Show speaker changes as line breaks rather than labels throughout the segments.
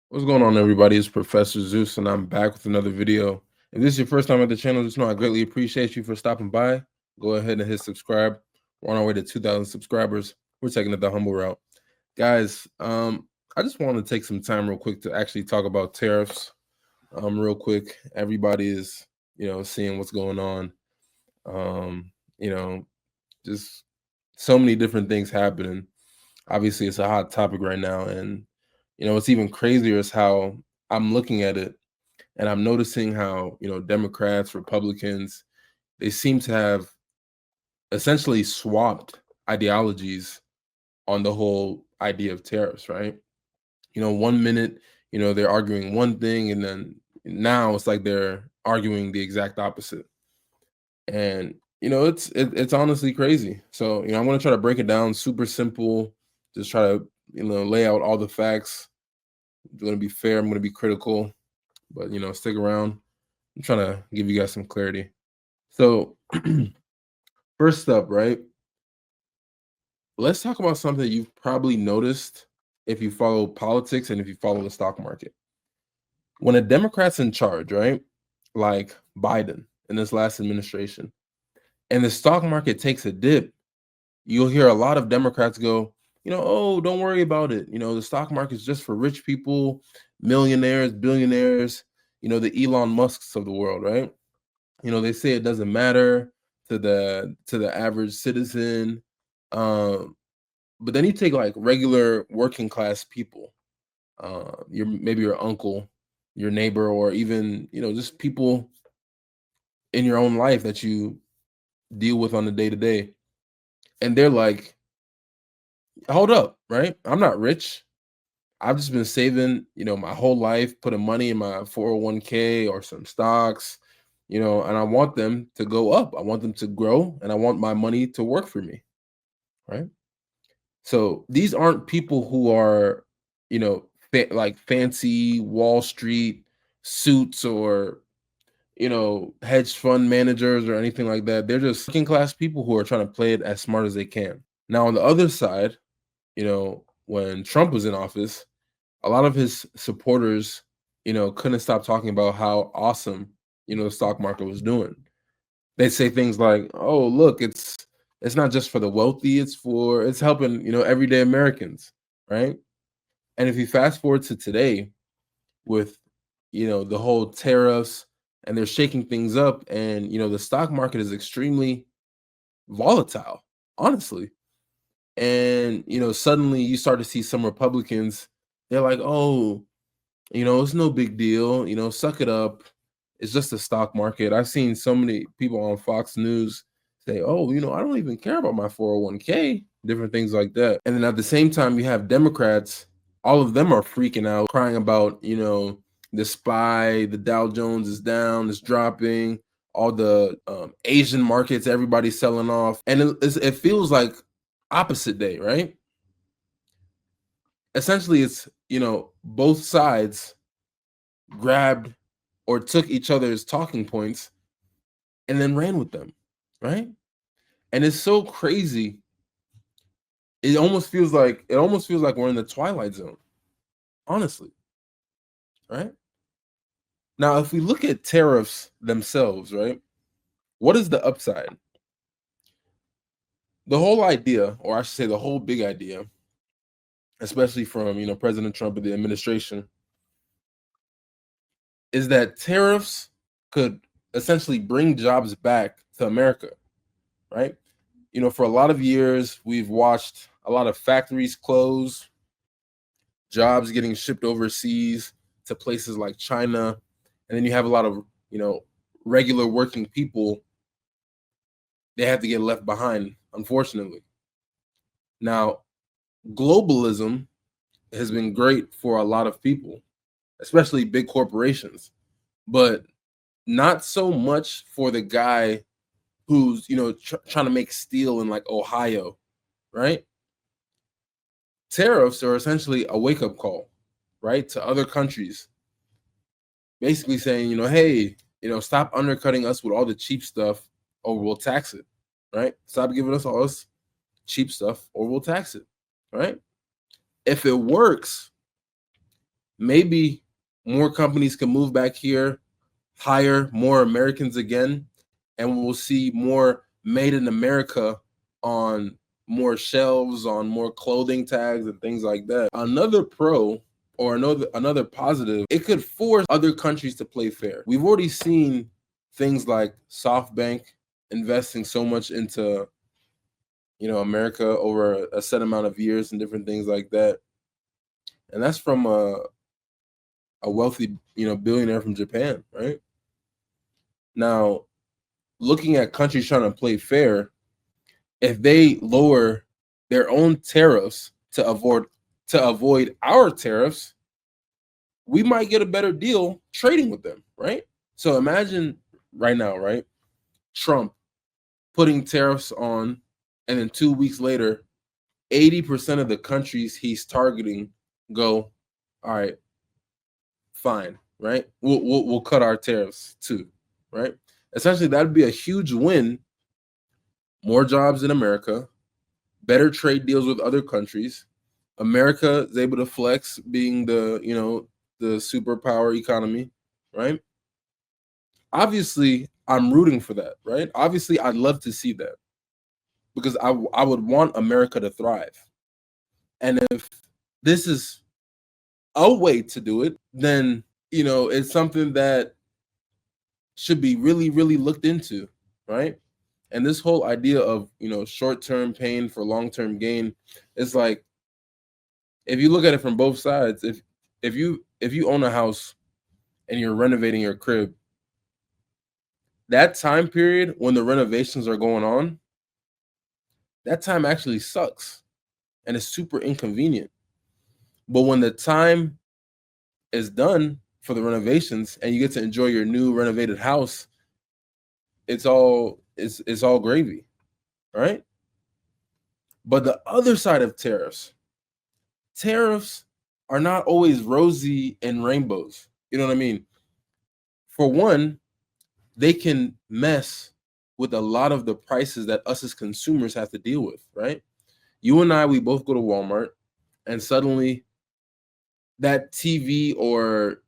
What's going on, everybody? It's Professor Zeus, and I'm back with another video. If this is your first time at the channel, just know I greatly appreciate you for stopping by. Go ahead and hit subscribe. We're on our way to 2,000 subscribers. We're taking it the humble route. Guys, I just want to take some time real quick to actually talk about tariffs. Real quick. Everybody is, seeing what's going on. Um, you know, just so many different things happening. Obviously, it's a hot topic right now, and what's even crazier is how I'm looking at it and I'm noticing how, Democrats, Republicans, they seem to have essentially swapped ideologies on the whole idea of tariffs, right? One minute, they're arguing one thing, and then now it's like they're arguing the exact opposite. And it's honestly crazy. So, I'm gonna try to break it down super simple, just try to, lay out all the facts. I'm gonna be fair, I'm gonna be critical, but stick around. I'm trying to give you guys some clarity. So, first up, right? Let's talk about something you've probably noticed if you follow politics and if you follow the stock market. When a Democrat's in charge, right? Like Biden in this last administration, and the stock market takes a dip, you'll hear a lot of Democrats go, oh, don't worry about it. The stock market's just for rich people, millionaires, billionaires, the Elon Musks of the world, right? They say it doesn't matter to the average citizen. Um, but then you take like regular working class people, maybe your uncle, your neighbor, or even just people in your own life that you deal with on the day to day, and they're like, hold up, right? I'm not rich. I've just been saving, my whole life, putting money in my 401k or some stocks, and I want them to go up. I want them to grow, and I want my money to work for me, right? So these aren't people who are, like fancy Wall Street suits or, hedge fund managers or anything like that. They're just working class people who are trying to play it as smart as they can. Now, on the other side, when Trump was in office, a lot of his supporters, couldn't stop talking about how awesome, the stock market was doing. They say things like, "Oh, look, it's not just for the wealthy; it's helping, everyday Americans, right?" And if you fast forward to today, with the whole tariffs, and they're shaking things up, and the stock market is extremely volatile, honestly. And suddenly you start to see some Republicans. They're like, "Oh, it's no big deal. Suck it up. It's just the stock market." I've seen so many people on Fox News say, "Oh, I don't even care about my 401k," different things like that. And then at the same time, you have Democrats, all of them are freaking out, crying about, the SPY, the Dow Jones is down, it's dropping, all the Asian markets, everybody's selling off. And it feels like opposite day, right? Essentially, it's, both sides grabbed or took each other's talking points and then ran with them, right? And it's so crazy. It almost feels like we're in the twilight zone, honestly, right? Now, if we look at tariffs themselves, right? What is the upside? The whole idea, or I should say the whole big idea, especially from, President Trump and the administration, is that tariffs could essentially bring jobs back to America, right? For a lot of years, we've watched a lot of factories close, jobs getting shipped overseas to places like China, and then you have a lot of, regular working people, they have to get left behind, unfortunately. Now, globalism has been great for a lot of people, especially big corporations, but not so much for the guy who's, trying to make steel in like Ohio, right? Tariffs are essentially a wake up call, right, to other countries, basically saying, hey, stop undercutting us with all the cheap stuff, or we'll tax it, right? Stop giving us all this cheap stuff, or we'll tax it, right? If it works, maybe more companies can move back here, hire more Americans again, and we'll see more made in America on more shelves, on more clothing tags and things like that. Another pro or another positive, it could force other countries to play fair. We've already seen things like SoftBank investing so much into America over a set amount of years and different things like that. And that's from a wealthy, billionaire from Japan, right? Now, looking at countries trying to play fair, if they lower their own tariffs to avoid our tariffs, we might get a better deal trading with them, right? So imagine right now, right? Trump putting tariffs on, and then 2 weeks later, 80% of the countries he's targeting go, all right, fine, right? We'll cut our tariffs too, right? Essentially, that'd be a huge win. More jobs in America, better trade deals with other countries. America is able to flex, being the superpower economy, right? Obviously, I'm rooting for that, right? Obviously, I'd love to see that because I would want America to thrive. And if this is a way to do it, then it's something that should be really, really looked into, right? And this whole idea of short-term pain for long-term gain is like, if you look at it from both sides, if you own a house and you're renovating your crib, that time period when the renovations are going on, that time actually sucks and it's super inconvenient. But when the time is done for the renovations and you get to enjoy your new renovated house, it's all gravy, right? But the other side of tariffs are not always rosy and rainbows. You know what I mean? For one, they can mess with a lot of the prices that us as consumers have to deal with, right? You and I, we both go to Walmart, and suddenly that TV or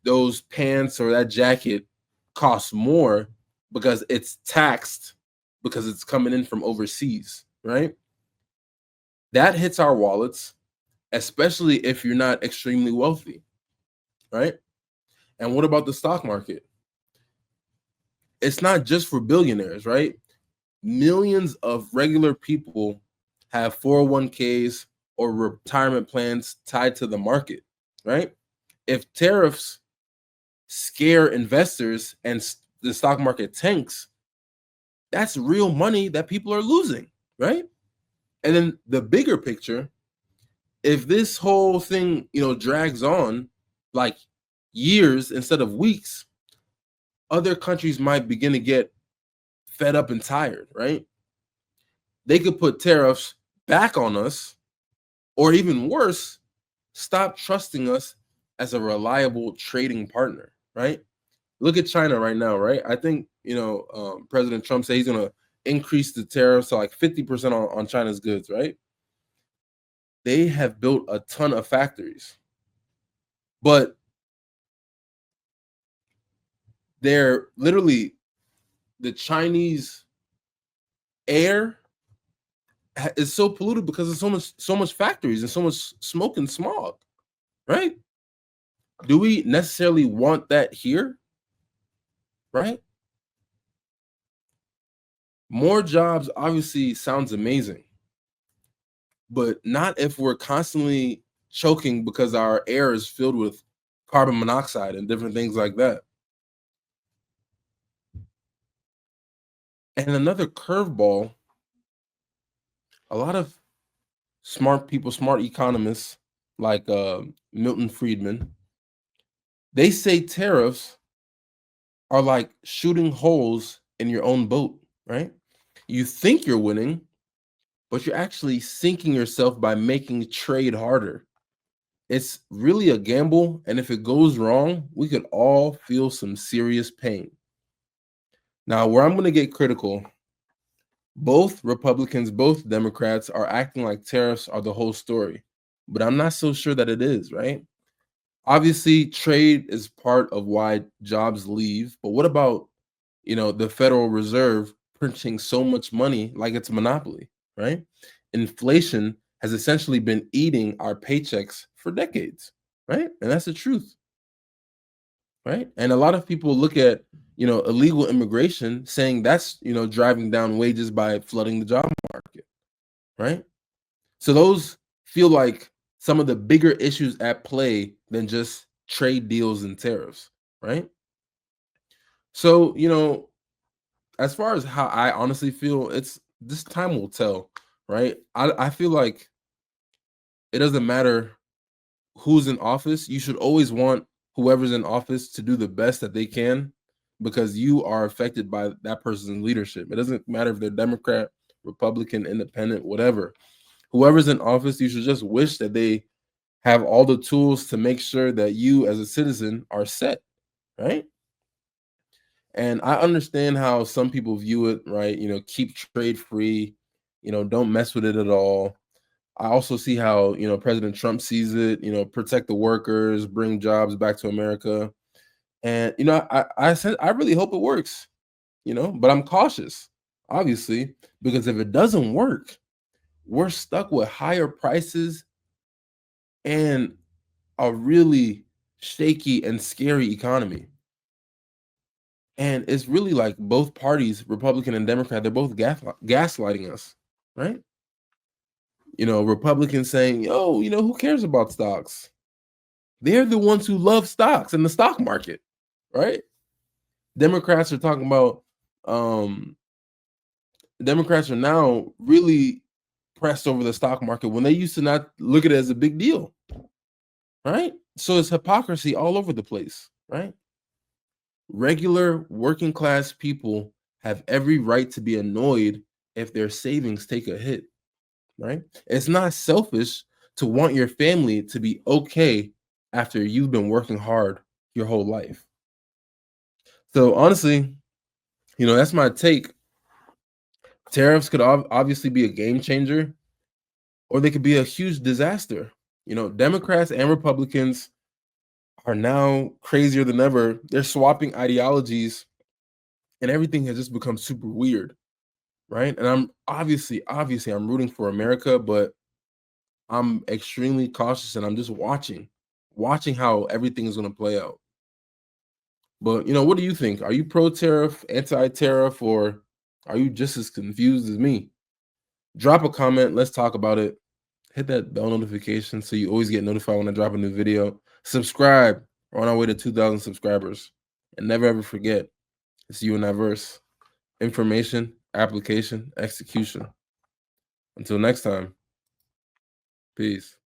those pants or that jacket costs more because it's taxed, because it's coming in from overseas, right? That hits our wallets, especially if you're not extremely wealthy, right? And what about the stock market? It's not just for billionaires, right? Millions of regular people have 401ks or retirement plans tied to the market, right? If tariffs scare investors and the stock market tanks, that's real money that people are losing, right? And then the bigger picture, if this whole thing, drags on like years instead of weeks, other countries might begin to get fed up and tired, right? They could put tariffs back on us, or even worse, stop trusting us as a reliable trading partner, right? Look at China right now, right? I think President Trump said he's going to increase the tariffs to like 50% on China's goods, right? They have built a ton of factories, but they're literally, the Chinese air is so polluted because of so much factories and so much smoke and smog, right? Do we necessarily want that here, right? More jobs obviously sounds amazing, but not if we're constantly choking because our air is filled with carbon monoxide and different things like that. And another curveball, a lot of smart people, smart economists like Milton Friedman, they say tariffs are like shooting holes in your own boat, right? You think you're winning, but you're actually sinking yourself by making trade harder. It's really a gamble, and if it goes wrong, we could all feel some serious pain. Now, where I'm going to get critical, both Republicans, both Democrats are acting like tariffs are the whole story, but I'm not so sure that it is, right? Obviously, trade is part of why jobs leave, but what about, the Federal Reserve printing so much money like it's a monopoly, right? Inflation has essentially been eating our paychecks for decades, right? And that's the truth, right? And a lot of people look at, illegal immigration saying that's, driving down wages by flooding the job market, right? So those feel like some of the bigger issues at play than just trade deals and tariffs, right? So, as far as how I honestly feel, it's this time will tell, right? I feel like it doesn't matter who's in office. You should always want whoever's in office to do the best that they can because you are affected by that person's leadership. It doesn't matter if they're Democrat, Republican, Independent, whatever. Whoever's in office, you should just wish that they have all the tools to make sure that you as a citizen are set, right? And I understand how some people view it, right? Keep trade free, don't mess with it at all. I also see how, President Trump sees it, protect the workers, bring jobs back to America. And, I said, I really hope it works, but I'm cautious, obviously, because if it doesn't work, we're stuck with higher prices and a really shaky and scary economy. And it's really like both parties, Republican and Democrat, they're both gaslighting us, right? Republicans saying, "Yo, who cares about stocks? They're the ones who love stocks in the stock market," right? Democrats are talking about, um, Democrats are now really pressed over the stock market when they used to not look at it as a big deal, right? So it's hypocrisy all over the place, right? Regular working class people have every right to be annoyed if their savings take a hit, right? It's not selfish to want your family to be okay after you've been working hard your whole life. So honestly, that's my take. Tariffs could obviously be a game changer or they could be a huge disaster. Democrats and Republicans are now crazier than ever. They're swapping ideologies and everything has just become super weird, right? And I'm obviously I'm rooting for America, but I'm extremely cautious and I'm just watching how everything is going to play out. But, what do you think? Are you pro tariff, anti tariff, or are you just as confused as me? Drop a comment. Let's talk about it. Hit that bell notification so you always get notified when I drop a new video. Subscribe. We're on our way to 2,000 subscribers. And never ever forget, it's you and I verse. Information, application, execution. Until next time, peace.